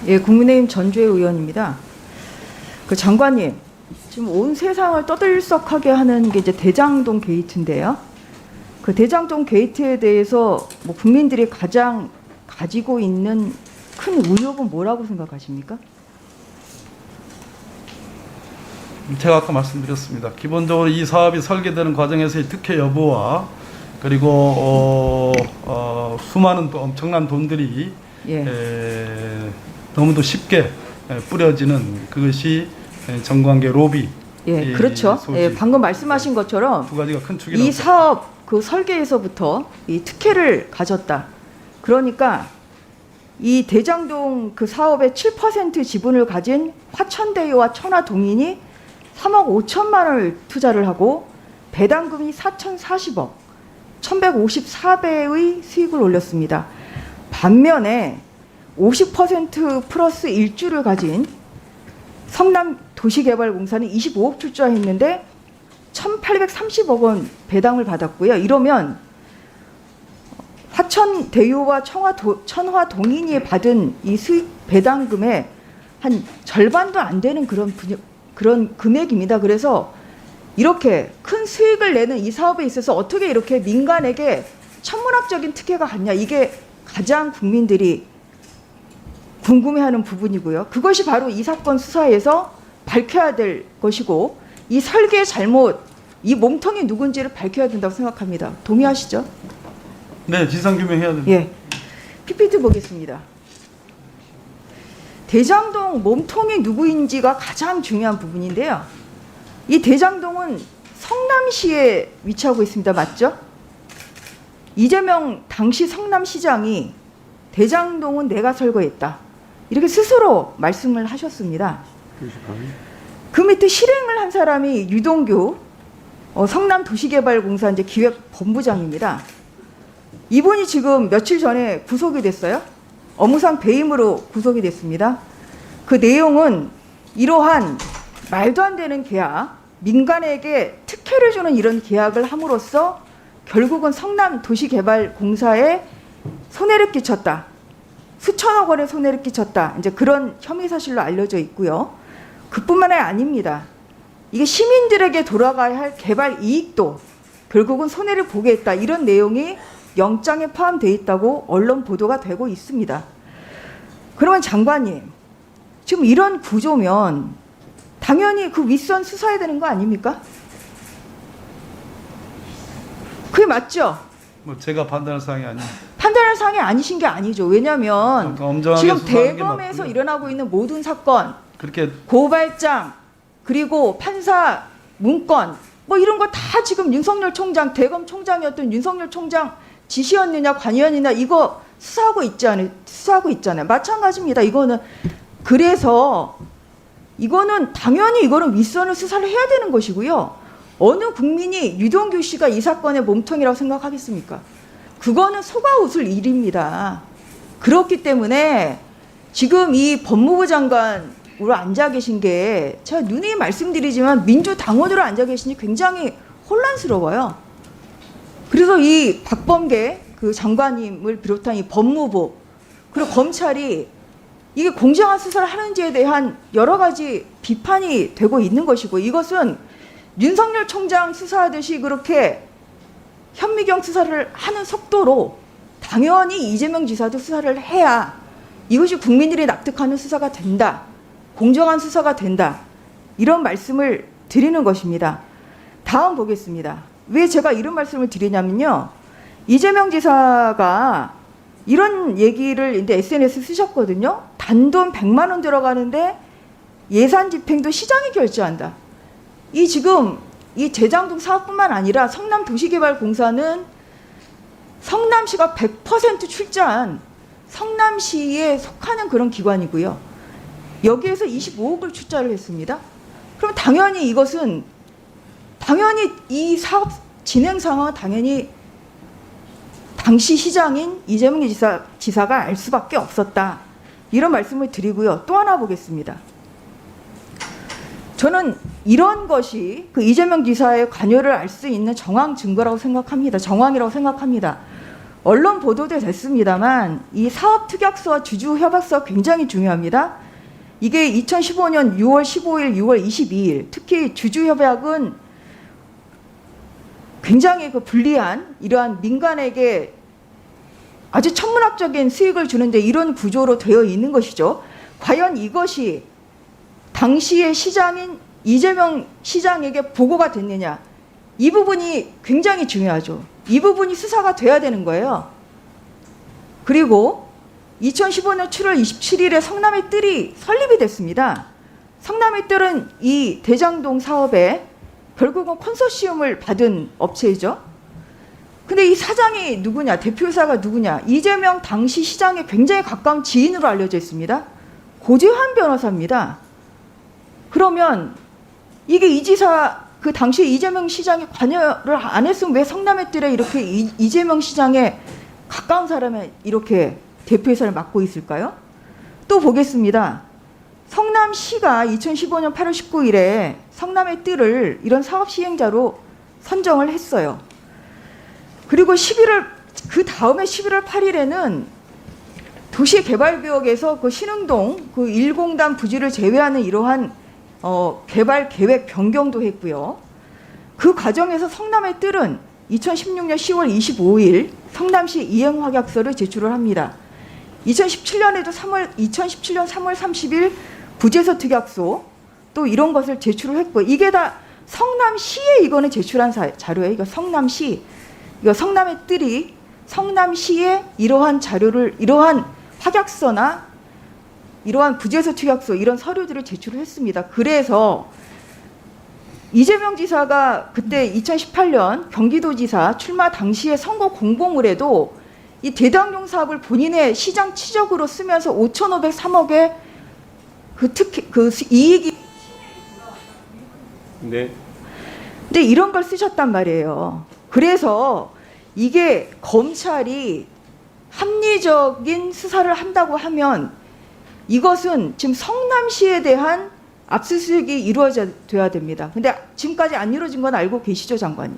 예, 국민의힘 전주의 의원입니다. 그 장관님, 지금 온 세상을 떠들썩하게 하는 게 이제 대장동 게이트인데요. 그 대장동 게이트에 대해서 뭐 국민들이 가장 가지고 있는 큰 의혹은 뭐라고 생각하십니까? 제가 아까 말씀드렸습니다. 기본적으로 이 사업이 설계되는 과정에서의 특혜 여부와 그리고 수많은 또 엄청난 돈들이 예. 너무도 쉽게 뿌려지는 그것이 정관계 로비. 예, 그렇죠. 예, 방금 말씀하신 것처럼 두 가지가 큰 축이라고. 이 사업 그 설계에서부터 이 특혜를 가졌다. 그러니까 이 대장동 그 사업의 7% 지분을 가진 화천대유와 천화동인이 3억 5천만 원을 투자를 하고 배당금이 4,040억, 1,154배의 수익을 올렸습니다. 반면에 50% 플러스 1주를 가진 성남도시개발공사는 25억 출자했는데 1,830억 원 배당을 받았고요. 이러면 화천대유와 천화동인이 받은 이 수익 배당금의 한 절반도 안 되는 그런 금액입니다. 그래서 이렇게 큰 수익을 내는 이 사업에 있어서 어떻게 이렇게 민간에게 천문학적인 특혜가 갔냐, 이게 가장 국민들이 궁금해하는 부분이고요. 그것이 바로 이 사건 수사에서 밝혀야 될 것이고, 이 설계 잘못, 이 몸통이 누군지를 밝혀야 된다고 생각합니다. 동의하시죠? 네, 진상규명해야 됩니다. 예, PPT 보겠습니다. 대장동 몸통이 누구인지가 가장 중요한 부분인데요. 이 대장동은 성남시에 위치하고 있습니다. 맞죠? 이재명 당시 성남시장이 대장동은 내가 설계했다, 이렇게 스스로 말씀을 하셨습니다. 그 밑에 실행을 한 사람이 유동규 성남도시개발공사 이제 기획본부장입니다. 이분이 지금 며칠 전에 구속이 됐어요. 업무상 배임으로 구속이 됐습니다. 그 내용은 이러한 말도 안 되는 계약, 민간에게 특혜를 주는 이런 계약을 함으로써 결국은 성남도시개발공사에 손해를 끼쳤다, 수천억 원의 손해를 끼쳤다, 이제 그런 혐의 사실로 알려져 있고요. 그뿐만이 아닙니다. 이게 시민들에게 돌아가야 할 개발 이익도 결국은 손해를 보게 했다, 이런 내용이 영장에 포함되어 있다고 언론 보도가 되고 있습니다. 그러면 장관님, 지금 이런 구조면 당연히 그 윗선 수사해야 되는 거 아닙니까? 그게 맞죠? 뭐 제가 판단할 사항이 아니에요. 판단할 사항이 아니신 게 아니죠. 왜냐하면 지금 대검에서 일어나고 있는 모든 사건, 그렇게 고발장, 그리고 판사 문건, 뭐 이런 거 다 지금 윤석열 총장, 대검 총장이었던 윤석열 총장 지시였느냐 관여였느냐, 이거 수사하고 있잖아요. 마찬가지입니다. 이거는 그래서 이거는 당연히 이거는 윗선을 수사를 해야 되는 것이고요. 어느 국민이 유동규 씨가 이 사건의 몸통이라고 생각하겠습니까? 그거는 속아 웃을 일입니다. 그렇기 때문에 지금 이 법무부 장관으로 앉아 계신 게, 제가 누누이 말씀드리지만 민주당원으로 앉아 계시니 굉장히 혼란스러워요. 그래서 이 박범계 그 장관님을 비롯한 이 법무부 그리고 검찰이 이게 공정한 수사를 하는지에 대한 여러 가지 비판이 되고 있는 것이고, 이것은 윤석열 총장 수사하듯이 그렇게 현미경 수사를 하는 속도로 당연히 이재명 지사도 수사를 해야 이것이 국민들이 납득하는 수사가 된다, 공정한 수사가 된다, 이런 말씀을 드리는 것입니다. 다음 보겠습니다. 왜 제가 이런 말씀을 드리냐면요, 이재명 지사가 이런 얘기를 이제 SNS에 쓰셨거든요. 단돈 100만 원 들어가는데 예산 집행도 시장이 결제한다. 이 지금 이 대장동 사업뿐만 아니라 성남도시개발공사는 성남시가 100% 출자한 성남시에 속하는 그런 기관이고요. 여기에서 25억을 출자를 했습니다. 그럼 당연히 이것은 당연히 이 사업 진행 상황은 당연히 당시 시장인 이재명 지사가 알 수밖에 없었다, 이런 말씀을 드리고요. 또 하나 보겠습니다. 저는 이런 것이 그 이재명 지사의 관여를 알 수 있는 정황 증거라고 생각합니다. 정황이라고 생각합니다. 언론 보도도 됐습니다만 이 사업 특약서와 주주 협약서가 굉장히 중요합니다. 이게 2015년 6월 15일, 6월 22일 특히 주주 협약은 굉장히 그 불리한 이러한 민간에게 아주 천문학적인 수익을 주는데 이런 구조로 되어 있는 것이죠. 과연 이것이 당시의 시장인 이재명 시장에게 보고가 됐느냐. 이 부분이 굉장히 중요하죠. 이 부분이 수사가 돼야 되는 거예요. 그리고 2015년 7월 27일에 성남의 뜰이 설립이 됐습니다. 성남의 뜰은 이 대장동 사업에 결국은 컨소시엄을 받은 업체이죠. 근데 이 사장이 누구냐, 대표이사가 누구냐, 이재명 당시 시장에 굉장히 가까운 지인으로 알려져 있습니다. 고재환 변호사입니다. 그러면 이게 이 지사, 그 당시에 이재명 시장이 관여를 안 했으면 왜 성남의 뜰에 이렇게 이재명 시장에 가까운 사람이 이렇게 대표이사를 맡고 있을까요? 또 보겠습니다. 성남시가 2015년 8월 19일에 성남의 뜰을 이런 사업 시행자로 선정을 했어요. 그리고 그 다음에 11월 8일에는 도시개발구역에서 그 신흥동 그 1공단 부지를 제외하는 이러한 개발 계획 변경도 했고요. 그 과정에서 성남의 뜰은 2016년 10월 25일 성남시 이행확약서를 제출을 합니다. 2017년 3월 30일 부재소 특약서 또 이런 것을 제출을 했고, 이게 다 성남시에 이거는 제출한 자료예요. 이거 성남시, 이거 성남의 뜰이 성남시에 이러한 자료를, 이러한 확약서나 이러한 부재소 특약서 이런 서류들을 제출을 했습니다. 그래서 이재명 지사가 그때 2018년 경기도지사 출마 당시에 선거 공보물에도 이 대장동 사업을 본인의 시장 치적으로 쓰면서 5,503억의 그 이익이. 네. 근데 이런 걸 쓰셨단 말이에요. 그래서 이게 검찰이 합리적인 수사를 한다고 하면 이것은 지금 성남시에 대한 압수수색이 이루어져야 됩니다. 근데 지금까지 안 이루어진 건 알고 계시죠, 장관님?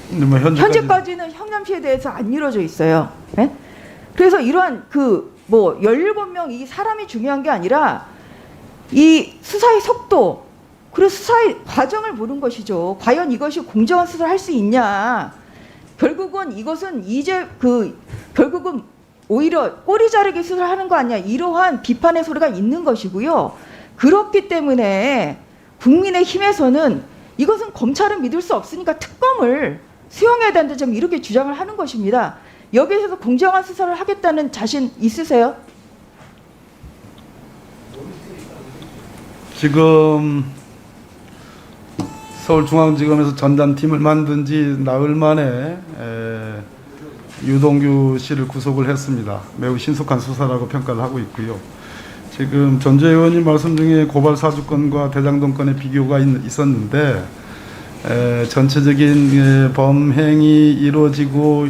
근데 뭐 현재까지는 성남시에 대해서 안 이루어져 있어요. 네? 그래서 이러한 17명 이 사람이 중요한 게 아니라 이 수사의 속도, 그리고 수사의 과정을 보는 것이죠. 과연 이것이 공정한 수사를 할 수 있냐. 결국은 이것은 결국은 오히려 꼬리 자르기 수사를 하는 거 아니냐, 이러한 비판의 소리가 있는 것이고요. 그렇기 때문에 국민의힘에서는 이것은 검찰은 믿을 수 없으니까 특검을 수용해야 된다, 좀 이렇게 주장을 하는 것입니다. 여기에서도 공정한 수사를 하겠다는 자신 있으세요? 지금 서울중앙지검에서 전담팀을 만든 지 나흘 만에 유동규 씨를 구속을 했습니다. 매우 신속한 수사라고 평가를 하고 있고요. 지금 전재 의원님 말씀 중에 고발 사주권과 대장동 건의 비교가 있었는데 전체적인 범행이 이루어지고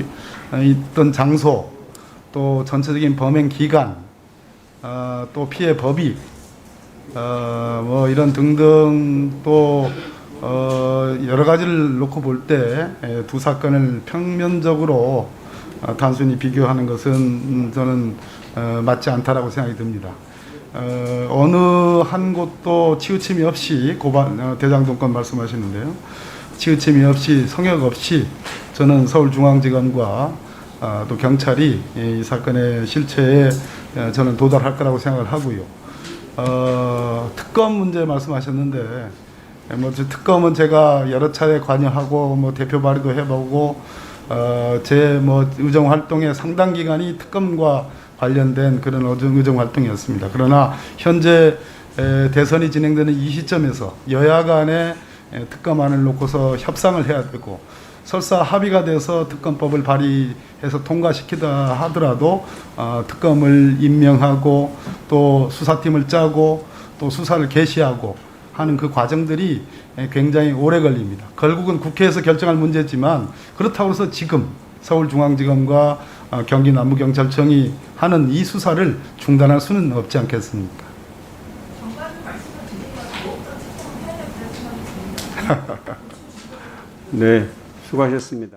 있던 장소, 또 전체적인 범행 기간, 또 피해 법익, 뭐 이런 등등 또 여러 가지를 놓고 볼 때 두 사건을 평면적으로 단순히 비교하는 것은 저는 맞지 않다라고 생각이 듭니다. 어느 한 곳도 치우침이 없이 대장동 건 말씀하시는데요. 치우침이 없이, 성역 없이 저는 서울중앙지검과 또 경찰이 이 사건의 실체에 저는 도달할 거라고 생각을 하고요. 특검 문제 말씀하셨는데, 특검은 제가 여러 차례 관여하고 대표 발의도 해보고 제 의정 활동의 상당 기간이 특검과 관련된 그런 의정 활동이었습니다. 그러나 현재 대선이 진행되는 이 시점에서 여야 간에 특검안을 놓고서 협상을 해야 되고, 설사 합의가 돼서 특검법을 발의해서 통과시키다 하더라도 특검을 임명하고 또 수사팀을 짜고 또 수사를 개시하고 하는 그 과정들이 굉장히 오래 걸립니다. 결국은 국회에서 결정할 문제지만, 그렇다고 해서 지금 서울중앙지검과 경기남부경찰청이 하는 이 수사를 중단할 수는 없지 않겠습니까? 네, 수고하셨습니다.